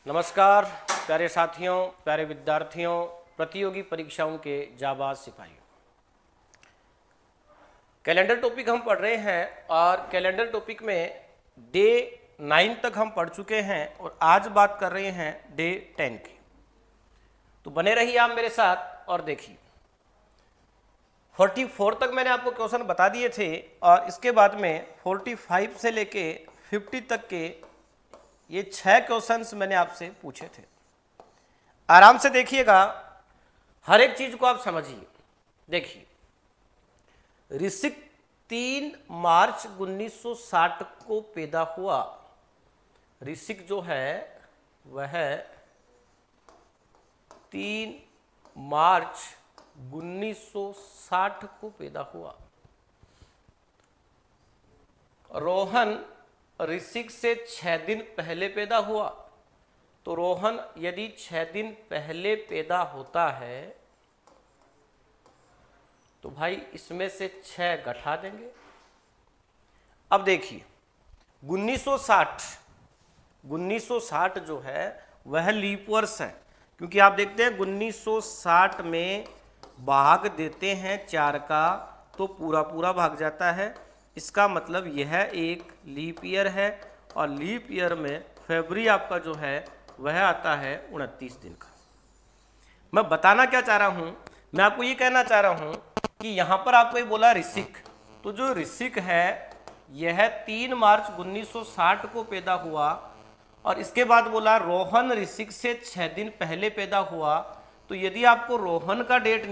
नमस्कार प्यारे साथियों, प्यारे विद्यार्थियों, प्रतियोगी परीक्षाओं के जाबाज सिपाहियों। कैलेंडर टॉपिक हम पढ़ रहे हैं और कैलेंडर टॉपिक में डे 9 तक हम पढ़ चुके हैं और आज बात कर रहे हैं डे 10 की। तो बने रहिए आप मेरे साथ और देखिए 44 तक मैंने आपको क्वेश्चन बता दिए थे और इसके बाद में 45 से लेके 50 तक के ये 6 क्वेश्चंस मैंने आपसे पूछे थे। आराम से देखिएगा, हर एक चीज को आप समझिए। देखिए, ऋषिक 3 मार्च 1960 को पैदा हुआ। ऋषिक जो है वह 3 मार्च 1960 को पैदा हुआ। रोहन ऋषिक से 6 दिन पहले पैदा हुआ। तो रोहन यदि 6 दिन पहले पैदा होता है तो भाई इसमें से 6 घटा देंगे। अब देखिए 1960 जो है वह लीप वर्ष है, क्योंकि आप देखते हैं 1960 में भाग देते हैं 4 का तो पूरा पूरा भाग जाता है। इसका मतलब यह एक लीप ईयर है और लीप ईयर में फरवरी आपका जो है वह आता है 29 दिन का। मैं बताना क्या चाह रहा हूं, मैं आपको ये कहना चाह रहा हूं कि यहां पर आपको ये बोला ऋषिक, तो जो ऋषिक है यह 3 मार्च 1960 को पैदा हुआ और इसके बाद बोला रोहन ऋषिक से 6 दिन पहले पैदा हुआ। तो यदि आपको रोहन का डेट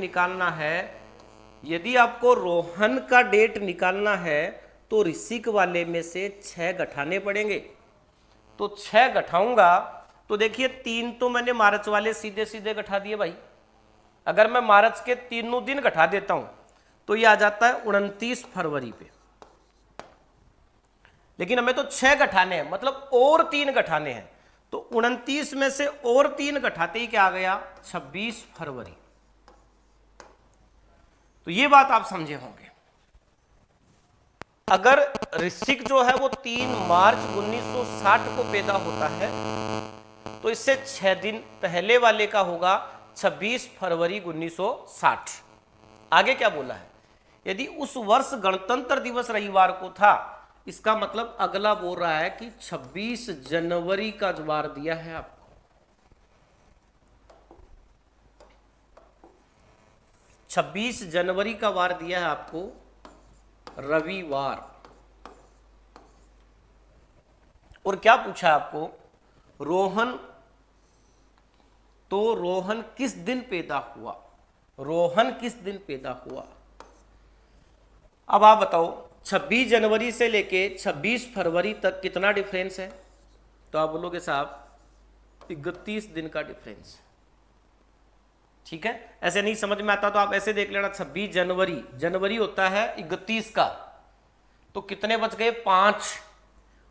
निकालना है, तो ऋषिक वाले में से 6 घटाने पड़ेंगे। तो 6 घटाऊंगा तो देखिए 3 तो मैंने मार्च वाले सीधे सीधे घटा दिए भाई। अगर मैं मार्च के तीनों दिन घटा देता हूं तो ये आ जाता है 29 फरवरी पे। लेकिन हमें तो 6 घटाने हैं, मतलब और 3 घटाने हैं। तो 29 में से और 3 घटाते ही क्या आ गया, 26 फरवरी। तो ये बात आप समझे होंगे। अगर ऋषिक जो है वो 3 मार्च 1960 को पैदा होता है तो इससे 6 दिन पहले वाले का होगा 26 फरवरी 1960। आगे क्या बोला है, यदि उस वर्ष गणतंत्र दिवस रविवार को था, इसका मतलब अगला बोल रहा है कि 26 जनवरी का वार दिया है आपको। 26 जनवरी का वार दिया है आपको, रविवार। और क्या पूछा आपको, रोहन, तो रोहन किस दिन पैदा हुआ, रोहन किस दिन पैदा हुआ। अब आप बताओ 26 जनवरी से लेके 26 फरवरी तक कितना डिफरेंस है। तो आप बोलोगे साहब 31 दिन का डिफरेंस। ठीक है, ऐसे नहीं समझ में आता तो आप ऐसे देख लेना, 26 जनवरी, जनवरी होता है 31 का, तो कितने बच गए 5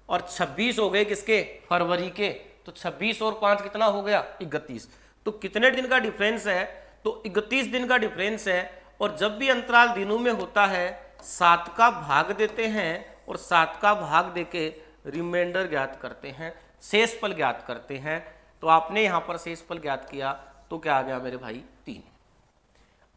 और 26 हो गए किसके, फरवरी के। तो 26 और 5 कितना हो गया, 31। तो कितने दिन का डिफरेंस है, तो 31 दिन का डिफरेंस है। और जब भी अंतराल दिनों में होता है 7 का भाग देते हैं और 7 का भाग देके रिमाइंडर ज्ञात करते हैं, शेषफल ज्ञात करते हैं। तो आपने यहां पर शेषफल ज्ञात किया तो क्या आ गया मेरे भाई, 3।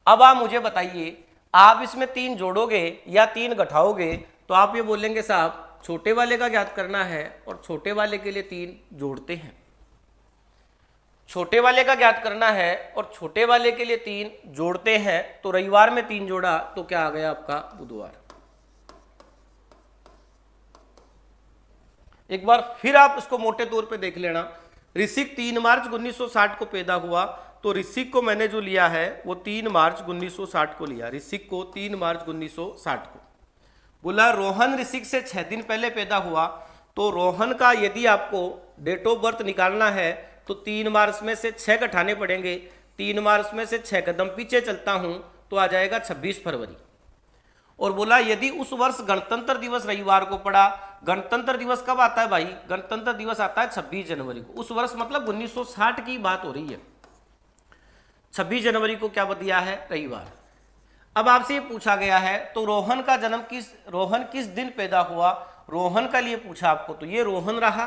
अब आप मुझे बताइए, आप इसमें 3 जोड़ोगे या 3 घटाओगे, तो आप ये बोलेंगे साहब छोटे वाले का ज्ञात करना है और छोटे वाले के लिए 3 जोड़ते हैं। छोटे वाले का ज्ञात करना है और छोटे वाले के लिए 3 जोड़ते हैं। तो रविवार में 3 जोड़ा तो क्या आ गया आपका, बुधवार। एक बार फिर आप इसको मोटे तौर पे देख लेना। ऋषिक 3 मार्च 1960 को पैदा हुआ, तो ऋषिक को मैंने जो लिया है वो 3 मार्च 1960 को लिया। ऋषिक को 3 मार्च 1960 को बोला। रोहन ऋषिक से 6 दिन पहले पैदा हुआ, तो रोहन का यदि आपको डेट ऑफ बर्थ निकालना है तो 3 मार्च में से 6 घटाने पड़ेंगे। 3 मार्च में से 6 कदम पीछे चलता हूं तो आ जाएगा 26 फरवरी। और बोला यदि उस वर्ष गणतंत्र दिवस रविवार को पड़ा। गणतंत्र दिवस कब आता है भाई, गणतंत्र दिवस आता है 26 जनवरी को। उस वर्ष मतलब 1960 की बात हो रही है। 26 जनवरी को क्या दिया है, रविवार। अब आपसे ये पूछा गया है तो रोहन का जन्म रोहन किस दिन पैदा हुआ, रोहन का लिए पूछा आपको, तो ये रोहन रहा।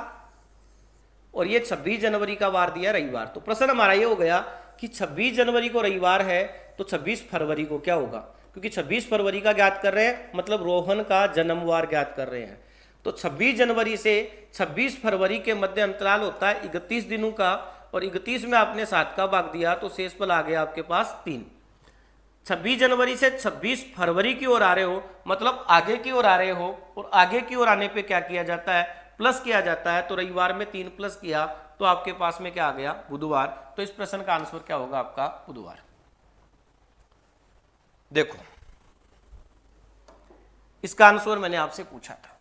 और ये 26 जनवरी का वार दिया रविवार। तो प्रश्न हमारा ये हो गया कि 26 जनवरी को रविवार है तो 26 फरवरी को क्या होगा, क्योंकि 26 फरवरी का ज्ञात कर रहे हैं मतलब रोहन का जन्मवार ज्ञात कर रहे हैं। तो 26 जनवरी से 26 फरवरी के मध्य अंतराल होता है 31 दिनों का, और 31 में आपने 7 का भाग दिया तो शेषफल आ गया आपके पास 3। 26 जनवरी से 26 फरवरी की ओर आ रहे हो मतलब आगे की ओर आ रहे हो, और आगे की ओर आने पे क्या किया जाता है, प्लस किया जाता है। तो रविवार में 3 प्लस किया तो आपके पास में क्या आ गया, बुधवार। तो इस प्रश्न का आंसर क्या होगा आपका, बुधवार। देखो इसका आंसर मैंने आपसे पूछा था,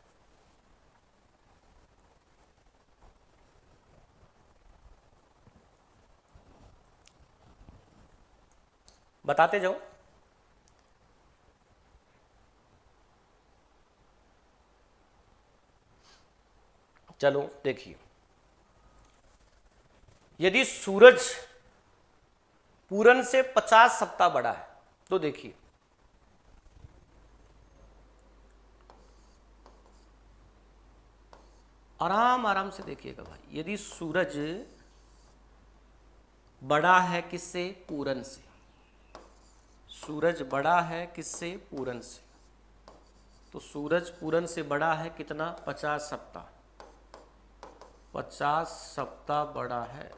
बताते जाओ। चलो देखिए, यदि सूरज पूरन से 50 सप्ताह बड़ा है तो देखिए आराम आराम से देखिएगा भाई, यदि सूरज बड़ा है किससे, पूरन से, सूरज बड़ा है किससे, पूरन से, तो सूरज पूरन से बड़ा है कितना, 50 सप्ताह, 50 सप्ताह बड़ा है।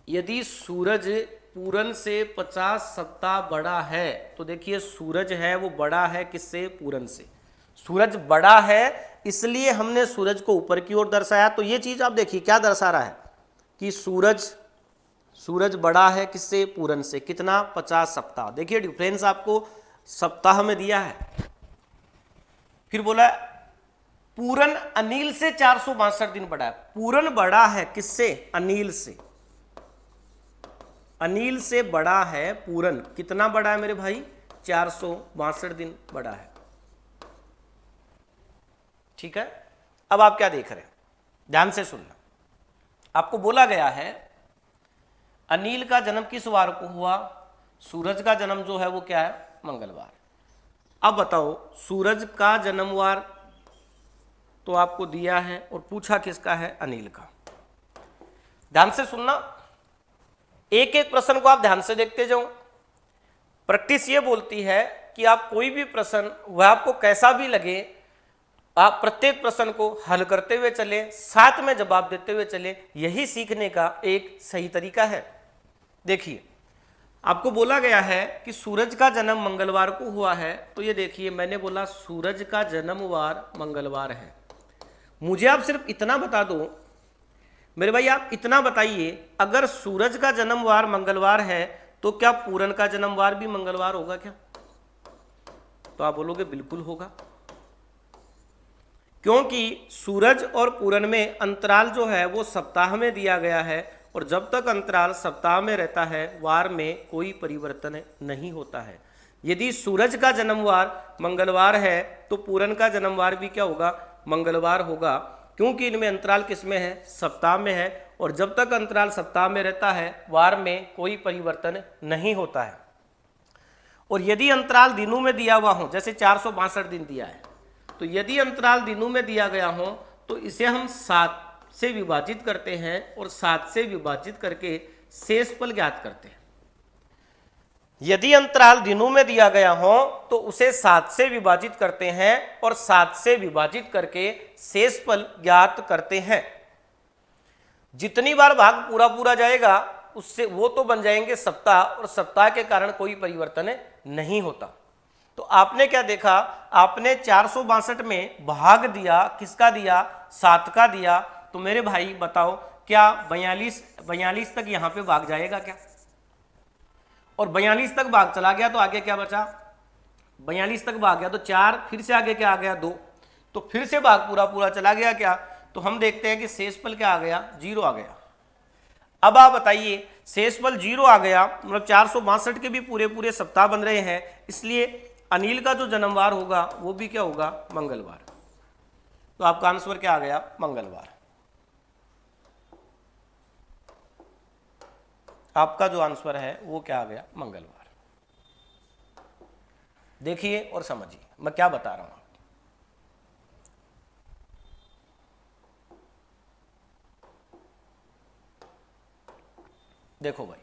यदि सूरज पूरन से 50 सप्ताह बड़ा है तो देखिए सूरज है वो बड़ा है किससे, पूरन से। सूरज बड़ा है इसलिए हमने सूरज को ऊपर की ओर दर्शाया। तो ये चीज आप देखिए क्या दर्शा रहा है कि सूरज बड़ा है किससे, पूरन से, कितना, 50 सप्ताह। देखिए डिफरेंस आपको सप्ताह में दिया है। फिर बोला पूरन अनिल से 462 दिन बड़ा है। पूरन बड़ा है किससे, अनिल से, अनिल से बड़ा है पूरन। कितना बड़ा है मेरे भाई, 462 दिन बड़ा है। ठीक है, अब आप क्या देख रहे हैं, ध्यान से सुनना। आपको बोला गया है अनिल का जन्म किस वार को हुआ, सूरज का जन्म जो है वो क्या है, मंगलवार। अब बताओ सूरज का जन्मवार तो आपको दिया है और पूछा किसका है, अनिल का। ध्यान से सुनना, एक एक प्रश्न को आप ध्यान से देखते जाओ। प्रैक्टिस ये बोलती है कि आप कोई भी प्रश्न वह आपको कैसा भी लगे, आप प्रत्येक प्रश्न को हल करते हुए चले, साथ में जवाब देते हुए चले। यही सीखने का एक सही तरीका है। देखिए आपको बोला गया है कि सूरज का जन्म मंगलवार को हुआ है, तो ये देखिए मैंने बोला सूरज का जन्मवार मंगलवार है। मुझे आप सिर्फ इतना बता दो मेरे भाई, आप इतना बताइए, अगर सूरज का जन्मवार मंगलवार है तो क्या पूरन का जन्मवार भी मंगलवार होगा क्या? तो आप बोलोगे बिल्कुल होगा, क्योंकि सूरज और पूरन में अंतराल जो है वो सप्ताह में दिया गया है, और जब तक अंतराल सप्ताह में रहता है वार में कोई परिवर्तन नहीं होता है। यदि सूरज का जन्मवार मंगलवार है तो पूरन का जन्मवार भी क्या होगा, मंगलवार होगा, क्योंकि इनमें अंतराल किस में है, सप्ताह में है, और जब तक अंतराल सप्ताह में रहता है वार में कोई परिवर्तन नहीं होता है। और यदि अंतराल दिनों में दिया हुआ हो, जैसे 462 दिन दिया है, तो यदि अंतराल दिनों में दिया गया हो तो इसे हम 7 से विभाजित करते हैं और 7 से विभाजित करके शेषफल ज्ञात करते हैं। यदि अंतराल दिनों में दिया गया हो तो उसे 7 से विभाजित करते हैं और 7 से विभाजित करके शेषफल ज्ञात करते हैं। जितनी बार भाग पूरा पूरा जाएगा उससे वो तो बन जाएंगे सप्ताह, और सप्ताह के कारण कोई परिवर्तन नहीं होता। तो आपने क्या देखा, आपने 462 में भाग दिया, किसका दिया, 7 का दिया। तो मेरे भाई बताओ क्या 42 तक यहां पे भाग जाएगा क्या? और 42 तक भाग चला गया तो आगे क्या बचा, 42 तक भाग गया तो 4, फिर से आगे क्या आ गया, 2, तो फिर से भाग पूरा पूरा चला गया क्या? तो हम देखते हैं कि शेषफल क्या आ गया, 0 आ गया। अब आप बताइए शेषफल 0 आ गया मतलब 462 के भी पूरे पूरे सप्ताह बन रहे हैं, इसलिए अनिल का जो जन्मवार होगा वो भी क्या होगा, मंगलवार। तो आपका आंसर क्या आ गया, मंगलवार। आपका जो आंसर है वो क्या आ गया, मंगलवार। देखिए और समझिए मैं क्या बता रहा हूं। देखो भाई,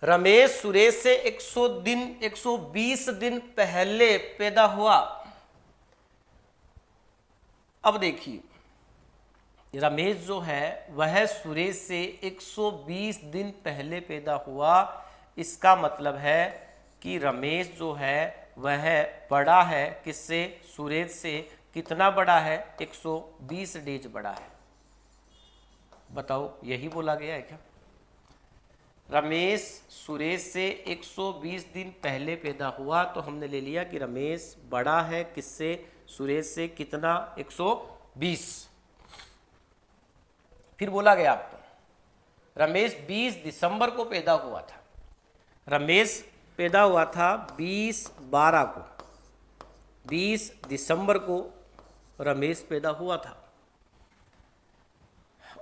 रमेश सुरेश से 120 दिन पहले पैदा हुआ। अब देखिए, रमेश जो है वह सुरेश से 120 दिन पहले पैदा हुआ। इसका मतलब है कि रमेश जो है वह बड़ा है किससे? सुरेश से। कितना बड़ा है? 120 डेज बड़ा है। बताओ, यही बोला गया है क्या? रमेश सुरेश से 120 दिन पहले पैदा हुआ, तो हमने ले लिया कि रमेश बड़ा है किससे? सुरेश से। कितना? 120। फिर बोला गया आपको, रमेश 20 दिसंबर को पैदा हुआ था। रमेश पैदा हुआ था 20/12 को। 20 दिसंबर को रमेश पैदा हुआ था।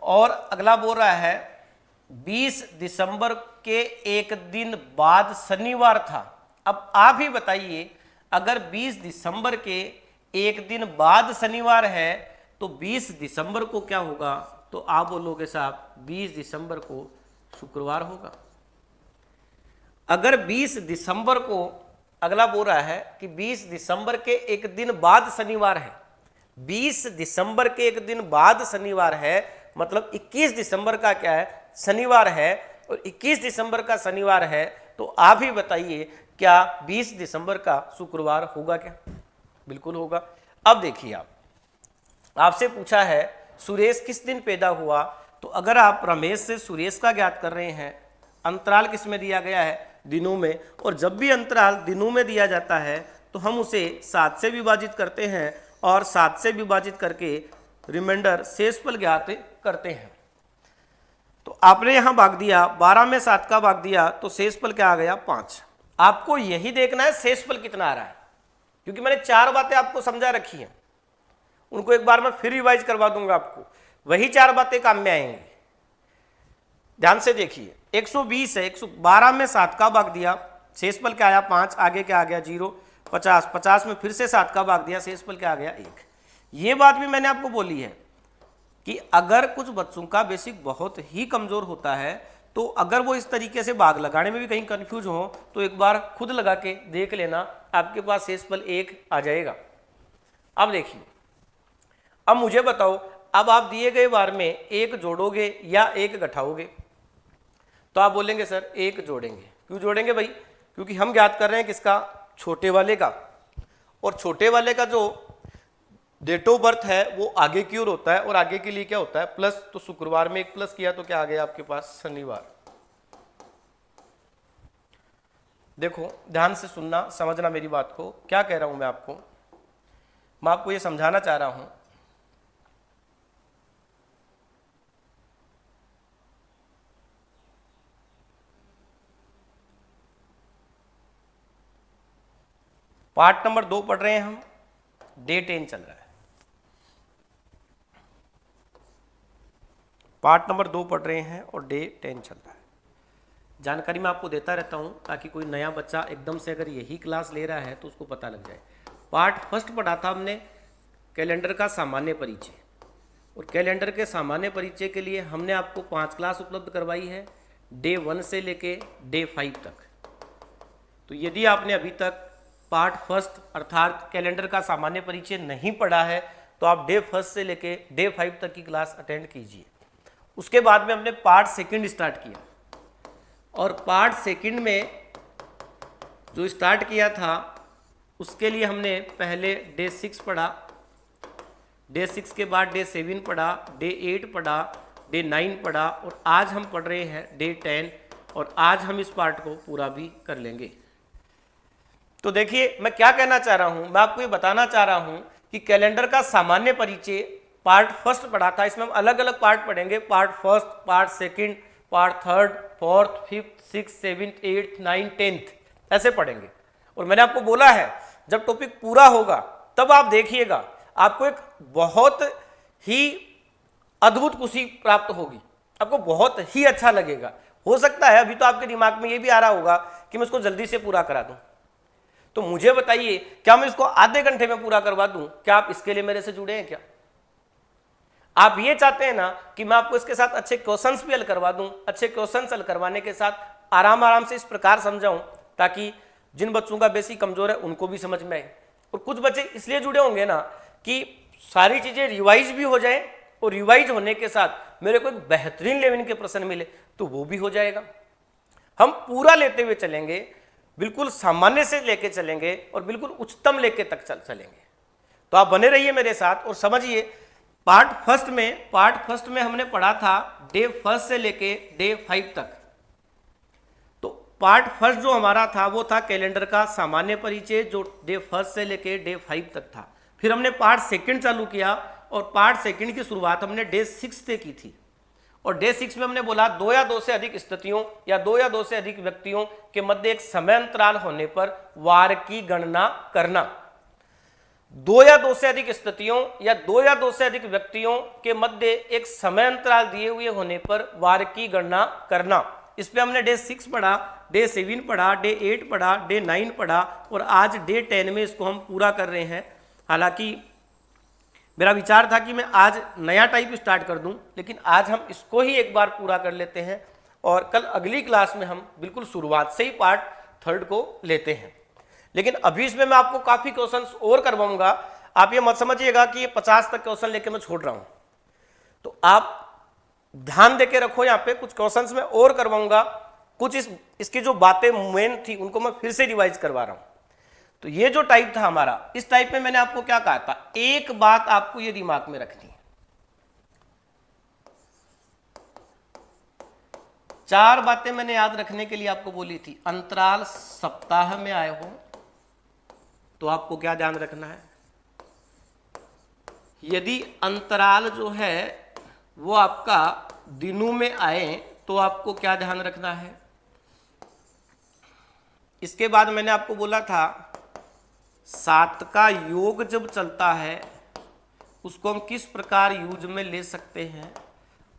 और अगला बोल रहा है 20 दिसंबर के एक दिन बाद शनिवार था। अब आप ही बताइए, अगर 20 दिसंबर के एक दिन बाद शनिवार है तो 20 दिसंबर को क्या होगा? तो आप बोलोगे साहब 20 दिसंबर को शुक्रवार होगा। अगर 20 दिसंबर को, अगला बोल रहा है कि 20 दिसंबर के एक दिन बाद शनिवार है। 20 दिसंबर के एक दिन बाद शनिवार है, मतलब 21 दिसंबर का क्या है? शनिवार है। और 21 दिसंबर का शनिवार है, तो आप ही बताइए क्या 20 दिसंबर का शुक्रवार होगा क्या? बिल्कुल होगा। अब देखिए, आपसे पूछा है सुरेश किस दिन पैदा हुआ, तो अगर आप रमेश से सुरेश का ज्ञात कर रहे हैं, अंतराल किस में दिया गया है? दिनों में। और जब भी अंतराल दिनों में दिया जाता है तो हम उसे 7 से विभाजित करते हैं, और 7 से विभाजित करके रिमाइंडर शेषफल ज्ञात करते हैं। तो आपने यहां भाग दिया, 12 में 7 का भाग दिया, तो शेषफल क्या आ गया? 5। आपको यही देखना है शेषफल कितना आ रहा है, क्योंकि मैंने 4 बातें आपको समझा रखी हैं, उनको एक बार मैं फिर रिवाइज करवा दूंगा आपको, वही 4 बातें काम में आएंगी। ध्यान से देखिए, 120 है, 112 में 7 का भाग दिया, शेषफल क्या आया? 5। आगे क्या आ गया? 0। 50, 50 में फिर से 7 का भाग दिया, शेषफल क्या आ गया? 1। ये बात भी मैंने आपको बोली है कि अगर कुछ बच्चों का बेसिक बहुत ही कमजोर होता है, तो अगर वो इस तरीके से भाग लगाने में भी कहीं कंफ्यूज हो, तो एक बार खुद लगा के देख लेना, आपके पास शेषफल 1 आ जाएगा। अब देखिए, अब मुझे बताओ, अब आप दिए गए बार में 1 जोड़ोगे या 1 घटाओगे? तो आप बोलेंगे सर 1 जोड़ेंगे। क्यों जोड़ेंगे भाई? क्योंकि हम ज्ञात कर रहे हैं किसका? छोटे वाले का। और छोटे वाले का जो डेट ऑफ बर्थ है वो आगे की ओर होता है, और आगे के लिए क्या होता है? प्लस। तो शुक्रवार में 1 प्लस किया तो क्या आ गया आपके पास? शनिवार। देखो, ध्यान से सुनना, समझना मेरी बात को, क्या कह रहा हूं मैं आपको ये समझाना चाह रहा हूं। पार्ट नंबर 2 पढ़ रहे हैं हम, डे 10 चल रहा है। पार्ट नंबर 2 पढ़ रहे हैं और डे 10 चल रहा है। जानकारी मैं आपको देता रहता हूं ताकि कोई नया बच्चा एकदम से अगर यही क्लास ले रहा है तो उसको पता लग जाए। पार्ट फर्स्ट पढ़ा था हमने कैलेंडर का सामान्य परिचय, और कैलेंडर के सामान्य परिचय के लिए हमने आपको 5 क्लास उपलब्ध करवाई है, डे 1 से लेके डे 5 तक। तो यदि आपने अभी तक पार्ट फर्स्ट अर्थात कैलेंडर का सामान्य परिचय नहीं पढ़ा है, तो आप डे 1 से लेके डे 5 तक की क्लास अटेंड कीजिए। उसके बाद में हमने पार्ट सेकंड स्टार्ट किया, और पार्ट सेकंड में जो स्टार्ट किया था उसके लिए हमने पहले डे 6 पढ़ा, डे 6 के बाद डे 7 पढ़ा, डे 8 पढ़ा, डे 9 पढ़ा, और आज हम पढ़ रहे हैं डे 10, और आज हम इस पार्ट को पूरा भी कर लेंगे। तो देखिए, मैं क्या कहना चाह रहा हूं, मैं आपको ये बताना चाह रहा हूं कि कैलेंडर का सामान्य परिचय पार्ट फर्स्ट पढ़ा था, इसमें हम अलग अलग पार्ट पढ़ेंगे, part first, part second, part third, fourth, fifth, six, seventh, eighth, 9, 10th ऐसे पढ़ेंगे। और मैंने आपको बोला है जब टॉपिक पूरा होगा तब आप देखिएगा, आपको एक बहुत ही अद्भुत खुशी प्राप्त होगी, आपको बहुत ही अच्छा लगेगा। हो सकता है अभी तो आपके दिमाग में ये भी आ रहा होगा कि मैं इसको जल्दी से पूरा करा दूं, तो मुझे बताइए क्या मैं इसको आधे घंटे में पूरा करवा दूं? क्या आप इसके लिए मेरे से जुड़े हैं क्या? आप ये चाहते हैं ना कि मैं आपको इसके साथ अच्छे क्वेश्चंस भी हल करवा दूं, अच्छे क्वेश्चंस हल करवाने के साथ आराम आराम से इस प्रकार समझाऊं ताकि जिन बच्चों का बेसिक कमजोर है उनको भी समझ में आए। और कुछ बच्चे इसलिए जुड़े होंगे ना कि सारी चीजें रिवाइज भी हो जाए और रिवाइज होने के साथ मेरे को एक बेहतरीन लेवल के प्रश्न मिले तो वो भी हो जाएगा। हम पूरा लेते हुए चलेंगे, बिल्कुल सामान्य से लेके चलेंगे और बिल्कुल उच्चतम लेके तक चलेंगे। तो आप बने रहिए मेरे साथ और समझिए। पार्ट फर्स्ट में हमने पढ़ा था डे फर्स्ट से लेके डे 5 तक। तो पार्ट फर्स्ट जो हमारा था वो था कैलेंडर का सामान्य परिचय, जो डे फर्स्ट से लेके डे 5 तक था। फिर हमने पार्ट सेकंड चालू किया और पार्ट सेकंड की शुरुआत हमने डे 6 से की थी। और डे 6 में हमने बोला 2 या 2 से अधिक स्थितियों या 2 या 2 से अधिक व्यक्तियों के मध्य एक समय अंतराल होने पर वार की गणना करना। 2 या 2 से अधिक स्थितियों या 2 या 2 से अधिक व्यक्तियों के मध्य एक समय अंतराल दिए हुए होने पर वार की गणना करना। इस पे हमने डे 6 पढ़ा, डे 7 पढ़ा, डे 8 पढ़ा, डे 9 पढ़ा और आज डे 10 में इसको हम पूरा कर रहे हैं। हालांकि मेरा विचार था कि मैं आज नया टाइप स्टार्ट कर दूं, लेकिन आज हम इसको ही एक बार पूरा कर लेते हैं और कल अगली क्लास में हम बिल्कुल शुरुआत से ही पार्ट 3 को लेते हैं। लेकिन अभी इसमें मैं आपको काफ़ी क्वेश्चंस और करवाऊंगा। आप ये मत समझिएगा कि ये 50 तक क्वेश्चन लेके मैं छोड़ रहा हूं। तो आप ध्यान देके रखो, यहाँ पे कुछ क्वेश्चंस मैं और करवाऊंगा, कुछ इसकी जो बातें मेन थी उनको मैं फिर से रिवाइज करवा रहा हूं। तो ये जो टाइप था हमारा, इस टाइप में मैंने आपको क्या कहा था, एक बात आपको ये दिमाग में रखनी है। 4 बातें मैंने याद रखने के लिए आपको बोली थी। अंतराल सप्ताह में आए हो तो आपको क्या ध्यान रखना है, यदि अंतराल जो है वो आपका दिनों में आए तो आपको क्या ध्यान रखना है। इसके बाद मैंने आपको बोला था 7 का योग जब चलता है उसको हम किस प्रकार यूज में ले सकते हैं,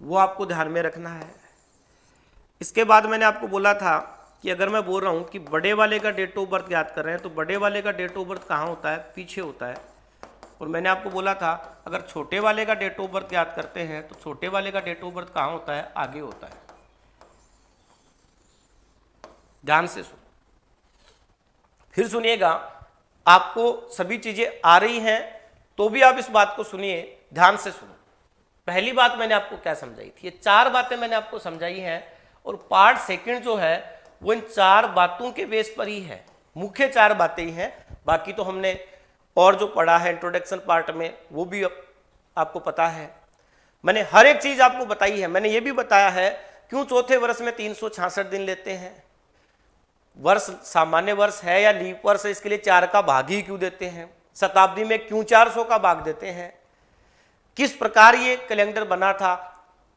वो आपको ध्यान में रखना है। इसके बाद मैंने आपको बोला था कि अगर मैं बोल रहा हूं कि बड़े वाले का डेट ऑफ बर्थ याद कर रहे हैं तो बड़े वाले का डेट ऑफ बर्थ कहाँ होता है, पीछे होता है। और मैंने आपको बोला था अगर छोटे वाले का डेट ऑफ बर्थ याद करते हैं तो छोटे वाले का डेट ऑफ बर्थ कहाँ होता है, आगे होता है। ध्यान से सुन, फिर सुनिएगा। आपको सभी चीजें आ रही हैं तो भी आप इस बात को सुनिए, ध्यान से सुनो। पहली बात मैंने आपको क्या समझाई थी, ये 4 बातें मैंने आपको समझाई हैं और पार्ट सेकंड जो है वो इन 4 बातों के बेस पर ही है। मुख्य 4 बातें ही हैं, बाकी तो हमने और जो पढ़ा है इंट्रोडक्शन पार्ट में वो भी आपको पता है। मैंने हर एक चीज आपको बताई है। मैंने ये भी बताया है क्यों चौथे वर्ष में 366 दिन लेते हैं, वर्ष सामान्य वर्ष है या लीप वर्ष है, इसके लिए 4 का भाग ही क्यों देते हैं, शताब्दी में क्यों 400 का भाग देते हैं, किस प्रकार ये कैलेंडर बना था,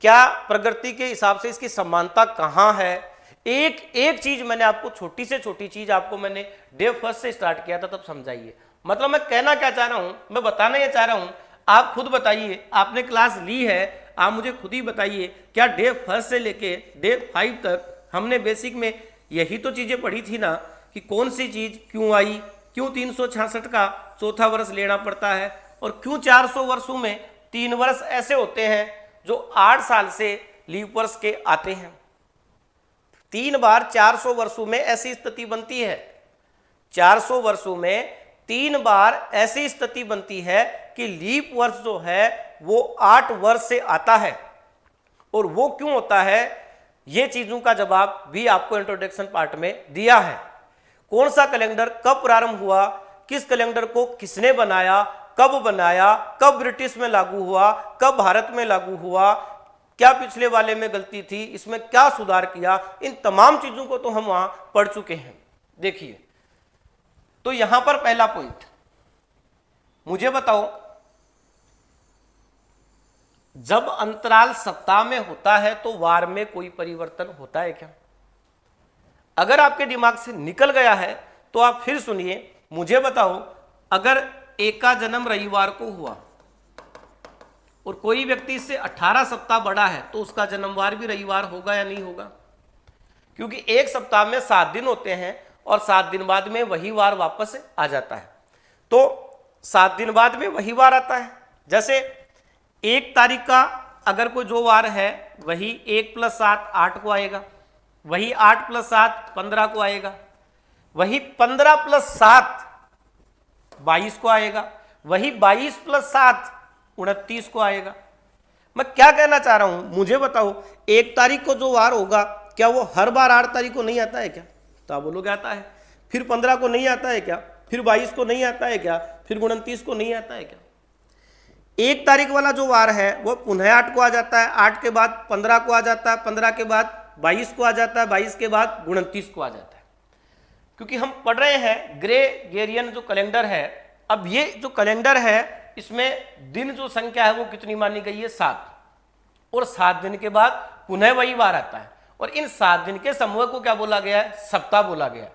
क्या प्रगति के हिसाब से इसकी समानता कहाँ है। एक एक चीज मैंने आपको, छोटी से छोटी चीज आपको मैंने डे फर्स्ट से स्टार्ट किया था, तब समझाइए। मतलब मैं कहना क्या चाह रहा हूं, मैं बताना ये चाह रहा हूं, आप खुद बताइए। आपने क्लास ली है, आप मुझे खुद ही बताइए क्या डे फर्स्ट से लेके डे 5 तक हमने बेसिक में यही तो चीजें पढ़ी थी ना, कि कौन सी चीज क्यों आई, क्यों 366 का चौथा वर्ष लेना पड़ता है और क्यों 400 वर्षों में 3 वर्ष ऐसे होते हैं जो 8 साल से लीप वर्ष के आते हैं। 3 बार 400 वर्षों में ऐसी स्थिति बनती है, 400 वर्षों में 3 बार ऐसी स्थिति बनती है कि लीप वर्ष जो है वो 8 वर्ष से आता है। और वो क्यों होता है, ये चीजों का जवाब भी आपको इंट्रोडक्शन पार्ट में दिया है। कौन सा कैलेंडर कब प्रारंभ हुआ, किस कैलेंडर को किसने बनाया, कब बनाया, कब ब्रिटिश में लागू हुआ, कब भारत में लागू हुआ, क्या पिछले वाले में गलती थी, इसमें क्या सुधार किया, इन तमाम चीजों को तो हम वहां पढ़ चुके हैं। देखिए, तो यहां पर पहला पॉइंट मुझे बताओ, जब अंतराल सप्ताह में होता है तो वार में कोई परिवर्तन होता है क्या? अगर आपके दिमाग से निकल गया है तो आप फिर सुनिए, मुझे बताओ, अगर एक का जन्म रविवार को हुआ और कोई व्यक्ति इससे 18 सप्ताह बड़ा है तो उसका जन्मवार भी रविवार होगा या नहीं होगा? क्योंकि एक सप्ताह में 7 दिन होते हैं और 7 दिन बाद में वही वार वापस आ जाता है। तो 7 दिन बाद में वही वार आता है। जैसे 1 तारीख का अगर कोई जो वार है वही 1 + 7 8 को आएगा, वही 8 + 7 15 को आएगा, वही 15 + 7 22 को आएगा, वही 22 + 7 29 को आएगा। मैं क्या कहना चाह रहा हूं, मुझे बताओ 1 तारीख को जो वार होगा क्या वो हर बार 8 तारीख को नहीं आता है क्या? तो आप बोलोगे आता है। फिर 15 को नहीं आता है क्या? फिर 22 को नहीं आता है क्या? फिर 29 को नहीं आता है क्या? 1 तारीख वाला जो वार है वो पुनः 8 को आ जाता है, 8 के बाद 15 को आ जाता है, 15 के बाद 22 को आ जाता है, 22 के बाद 29 को आ जाता है। क्योंकि हम पढ़ रहे हैं ग्रेगोरियन जो कैलेंडर है, अब ये जो कैलेंडर है इसमें दिन जो संख्या है वो कितनी मानी गई है? 7, और 7 दिन के बाद पुनः वही वार आता है, और इन 7 दिन के समूह को क्या बोला गया है? सप्ताह बोला गया है।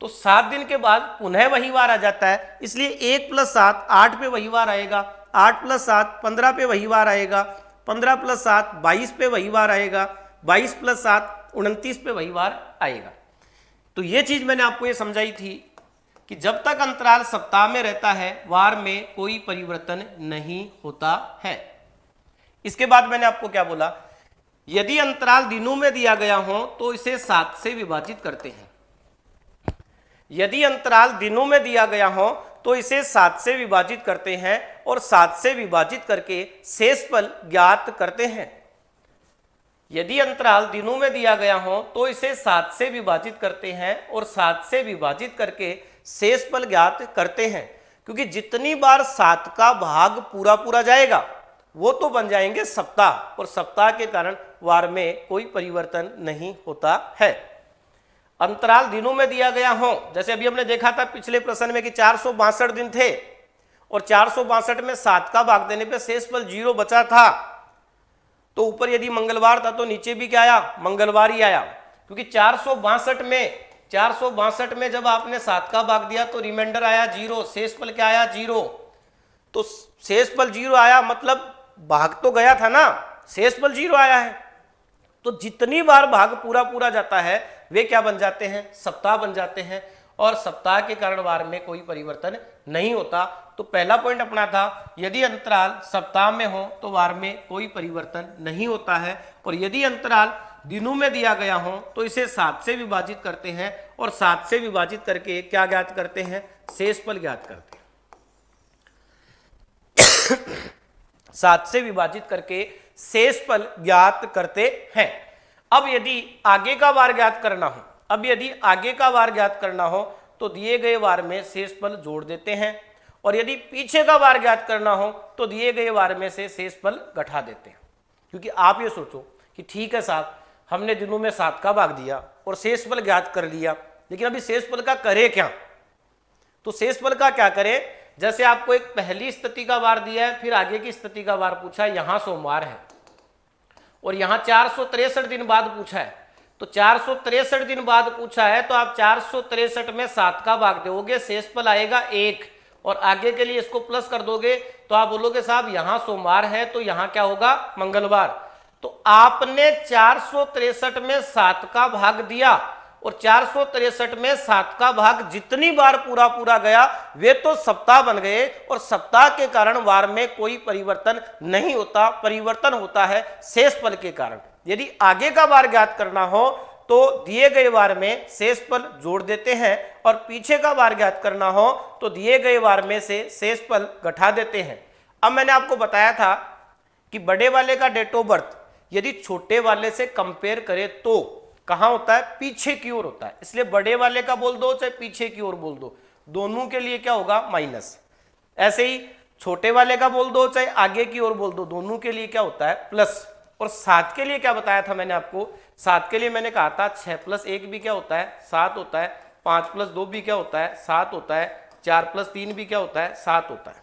तो 7 दिन के बाद पुनः वही वार आ जाता है, इसलिए 1 + 7 8 पे वही वार आएगा, 8 + 7 15 पे वही वार आएगा, 15 + 7 22 पे वही वार आएगा, 22 + 7 29 पे वही वार आएगा। तो ये चीज मैंने आपको ये समझाई थी कि जब तक अंतराल सप्ताह में रहता है वार में कोई परिवर्तन नहीं होता है। इसके बाद मैंने आपको क्या बोला, यदि अंतराल दिनों में दिया गया हो तो इसे 7 से विभाजित करते हैं। यदि अंतराल दिनों में दिया गया हो तो इसे 7 से विभाजित करते हैं और 7 से विभाजित करके शेषफल ज्ञात करते हैं। यदि अंतराल दिनों में दिया गया हो तो इसे 7 से विभाजित करते हैं और 7 से विभाजित करके शेषफल ज्ञात करते हैं, क्योंकि जितनी बार 7 का भाग पूरा पूरा जाएगा वो तो बन जाएंगे सप्ताह, और सप्ताह के कारण वार में कोई परिवर्तन नहीं होता है। अंतराल दिनों में दिया गया हो, जैसे अभी हमने देखा था पिछले प्रश्न में कि 462 दिन थे और 462 में 7 का भाग देने पे शेषफल 0 बचा था, तो ऊपर यदि मंगलवार था तो नीचे भी क्या आया? मंगलवार ही आया, क्योंकि 462 में जब आपने 7 का भाग दिया तो रिमाइंडर आया 0, शेषफल क्या आया? 0। तो शेषफल 0 आया मतलब भाग तो गया था ना, शेषफल 0 आया है। तो जितनी बार भाग पूरा पूरा जाता है वे क्या बन जाते हैं? सप्ताह बन जाते हैं, और सप्ताह के कारण वार में कोई परिवर्तन नहीं होता। तो पहला पॉइंट अपना था, यदि अंतराल सप्ताह में हो तो वार में कोई परिवर्तन नहीं होता है, और यदि अंतराल दिनों में दिया गया हो तो इसे 7 से विभाजित करते हैं और 7 से विभाजित करके क्या ज्ञात करते हैं? शेषफल ज्ञात करते हैं। 7 से विभाजित करके शेषफल ज्ञात करते हैं। अब यदि आगे का वार ज्ञात करना हो, तो दिए गए वार में शेषफल जोड़ देते हैं, और यदि पीछे का वार ज्ञात करना हो तो दिए गए वार में से शेषफल घटा देते हैं। क्योंकि आप ये सोचो कि ठीक है साहब, हमने दिनों में 7 का भाग दिया और शेषफल ज्ञात कर लिया, लेकिन अभी शेषफल का करे क्या? तो शेषफल का क्या करें? जैसे आपको एक पहली स्थिति का वार दिया है, फिर आगे की स्थिति का वार पूछा है, यहां सोमवार है और यहां 463 दिन बाद पूछा है, तो 463 दिन बाद पूछा है तो आप 463 में 7 का भाग दोगे, शेषफल आएगा 1, और आगे के लिए इसको प्लस कर दोगे तो आप बोलोगे साहब यहां सोमवार है तो यहां क्या होगा? मंगलवार। तो आपने 463 में 7 का भाग दिया, और 463 में 7 का भाग जितनी बार पूरा पूरा गया वे तो सप्ताह बन गए, और सप्ताह के कारण वार में कोई परिवर्तन नहीं होता, परिवर्तन होता है शेषफल के कारण। यदि आगे का वार ज्ञात करना हो तो दिए गए वार में शेषफल जोड़ देते हैं, और पीछे का वार ज्ञात करना हो तो दिए गए वार में से शेषफल घटा देते हैं। अब मैंने आपको बताया था कि बड़े वाले का डेट ऑफ बर्थ यदि छोटे वाले से कंपेयर करें तो कहां होता है? पीछे की ओर होता है, इसलिए बड़े वाले का बोल दो चाहे पीछे की ओर बोल दो, दोनों के लिए क्या होगा? माइनस। ऐसे ही छोटे वाले का बोल दो चाहे आगे की ओर बोल दो, दोनों के लिए क्या होता है? प्लस। और 7 के लिए क्या बताया था मैंने आपको? 7 के लिए मैंने कहा था 6 + 1 भी क्या होता है? 7 होता है, 5 + 2 भी क्या होता है? 7 होता है, 4 + 3 भी क्या होता है? 7 होता है।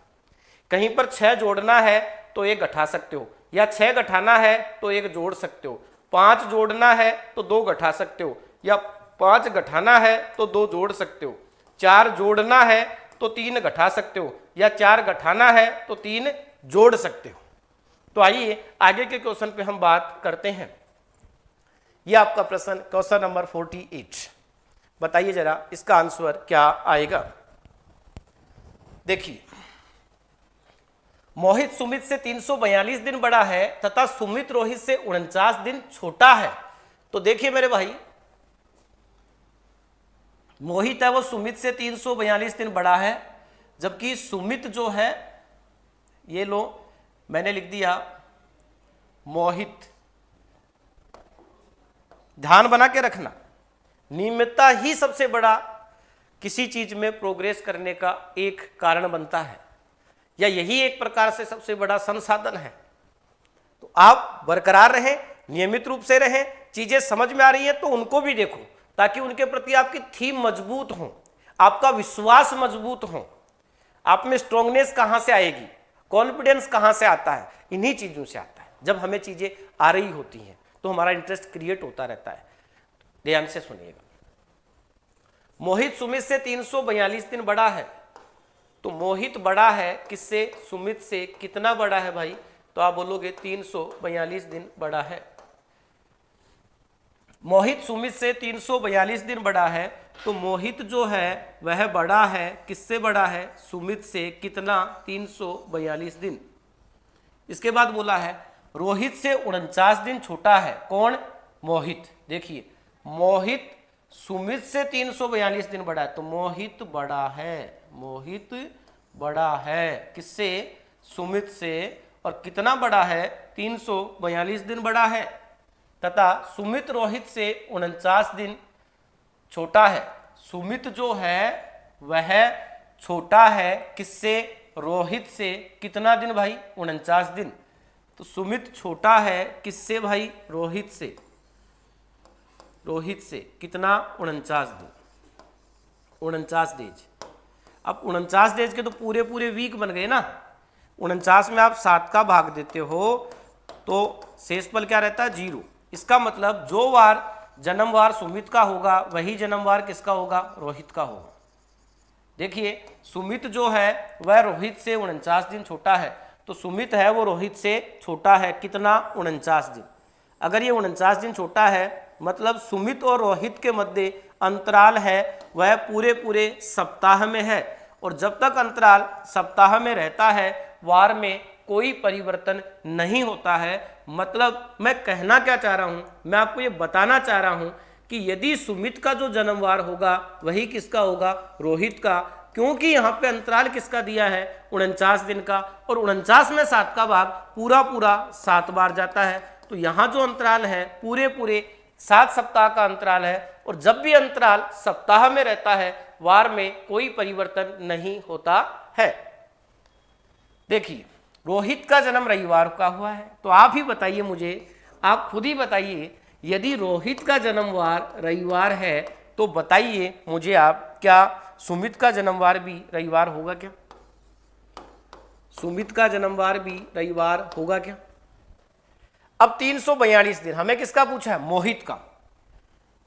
कहीं पर 6 जोड़ना है तो 1 घटा सकते हो, या 6 घटाना है तो 1 जोड़ सकते हो, 5 जोड़ना है तो 2 घटा सकते हो, या 5 घटाना है तो 2 जोड़ सकते हो, 4 जोड़ना है तो 3 घटा सकते हो, या 4 घटाना है तो 3 जोड़ सकते हो। तो आइए आगे के क्वेश्चन पे हम बात करते हैं। ये आपका प्रश्न क्वेश्चन नंबर 48, बताइए जरा इसका आंसर क्या आएगा। देखिए, मोहित सुमित से 342 दिन बड़ा है तथा सुमित रोहित से 49 दिन छोटा है। तो देखिए मेरे भाई, मोहित है वो सुमित से 342 दिन बड़ा है, जबकि सुमित जो है, ये लो मैंने लिख दिया मोहित। ध्यान बना के रखना, नियमितता ही सबसे बड़ा किसी चीज में प्रोग्रेस करने का एक कारण बनता है, या यही एक प्रकार से सबसे बड़ा संसाधन है। तो आप बरकरार रहें, नियमित रूप से रहें, चीजें समझ में आ रही हैं तो उनको भी देखो, ताकि उनके प्रति आपकी थीम मजबूत हो, आपका विश्वास मजबूत हो। आप में स्ट्रांगनेस कहां से आएगी, कॉन्फिडेंस कहां से आता है, इन्हीं चीजों से आता है। जब हमें चीजें आ रही होती हैं तो हमारा इंटरेस्ट क्रिएट होता रहता है। ध्यान से सुनिएगा, मोहित सुमित से 342 दिन बड़ा है, तो मोहित बड़ा है किससे, सुमित से। कितना बड़ा है भाई, तो आप बोलोगे 342 दिन बड़ा है। मोहित सुमित से 342 दिन बड़ा है, तो मोहित जो है वह बड़ा है किससे, बड़ा है सुमित से। कितना, 342 दिन। इसके बाद बोला है रोहित से 49 दिन छोटा है। कौन, मोहित। देखिए मोहित सुमित से 342 दिन बड़ा है, तो मोहित बड़ा है, मोहित बड़ा है किससे, सुमित से। और कितना बड़ा है, 342 दिन बड़ा है। तथा सुमित रोहित से 49 दिन छोटा है। सुमित जो है वह छोटा है किससे, रोहित से। कितना दिन भाई, 49 दिन। तो सुमित छोटा है किससे भाई, रोहित से। रोहित से कितना, 49 दिन, 49 डेज। अब 49 डेज के तो पूरे पूरे वीक बन गए ना। 49 में आप 7 का भाग देते हो तो शेषफल क्या रहता है, 0। इसका मतलब जो वार जन्मवार सुमित का होगा वही जन्मवार किसका होगा, रोहित का होगा। देखिए सुमित जो है वह रोहित से 49 दिन छोटा है, तो सुमित है वो रोहित से छोटा है। कितना, 49 दिन। अगर ये 49 दिन छोटा है मतलब सुमित और रोहित के मध्य अंतराल है वह पूरे पूरे सप्ताह में है। और जब तक अंतराल सप्ताह में रहता है वार में कोई परिवर्तन नहीं होता है। मतलब मैं कहना क्या चाह रहा हूं, मैं आपको ये बताना चाह रहा हूं कि यदि सुमित का जो जन्मवार होगा वही किसका होगा, रोहित का। क्योंकि यहाँ पे अंतराल किसका दिया है, 49 दिन का। और 49 में 7 का भाग पूरा पूरा 7 बार जाता है। तो यहाँ जो अंतराल है पूरे पूरे 7 सप्ताह का अंतराल है। और जब भी अंतराल सप्ताह में रहता है वार में कोई परिवर्तन नहीं होता है। देखिए रोहित का जन्म रविवार का हुआ है, तो आप ही बताइए मुझे, आप खुद ही बताइए, यदि रोहित का जन्मवार रविवार है तो बताइए मुझे आप, क्या सुमित का जन्मवार भी रविवार होगा क्या? सुमित का जन्मवार भी रविवार होगा क्या? अब 342 दिन हमें किसका पूछा है, मोहित का।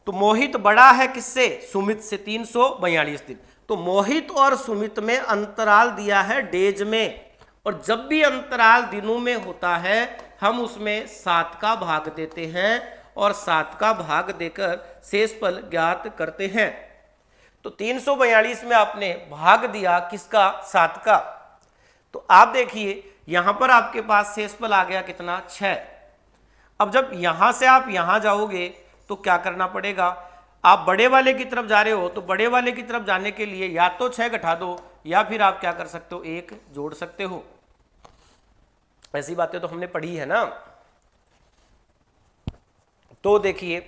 तो मोहित बड़ा है किससे, सुमित से, 342 दिन। तो मोहित और सुमित में अंतराल दिया है डेज में। और जब भी अंतराल दिनों में होता है हम उसमें 7 का भाग देते हैं और 7 का भाग देकर शेषफल ज्ञात करते हैं। तो 342 में आपने भाग दिया किसका, 7 का। तो आप देखिए यहां पर आपके पास शेषफल आ गया कितना, 6। अब जब यहां से आप यहां जाओगे तो क्या करना पड़ेगा, आप बड़े वाले की तरफ जा रहे हो तो बड़े वाले की तरफ जाने के लिए या तो 6 घटा दो या फिर आप क्या कर सकते हो, 1 जोड़ सकते हो। ऐसी बातें तो हमने पढ़ी है ना। तो देखिए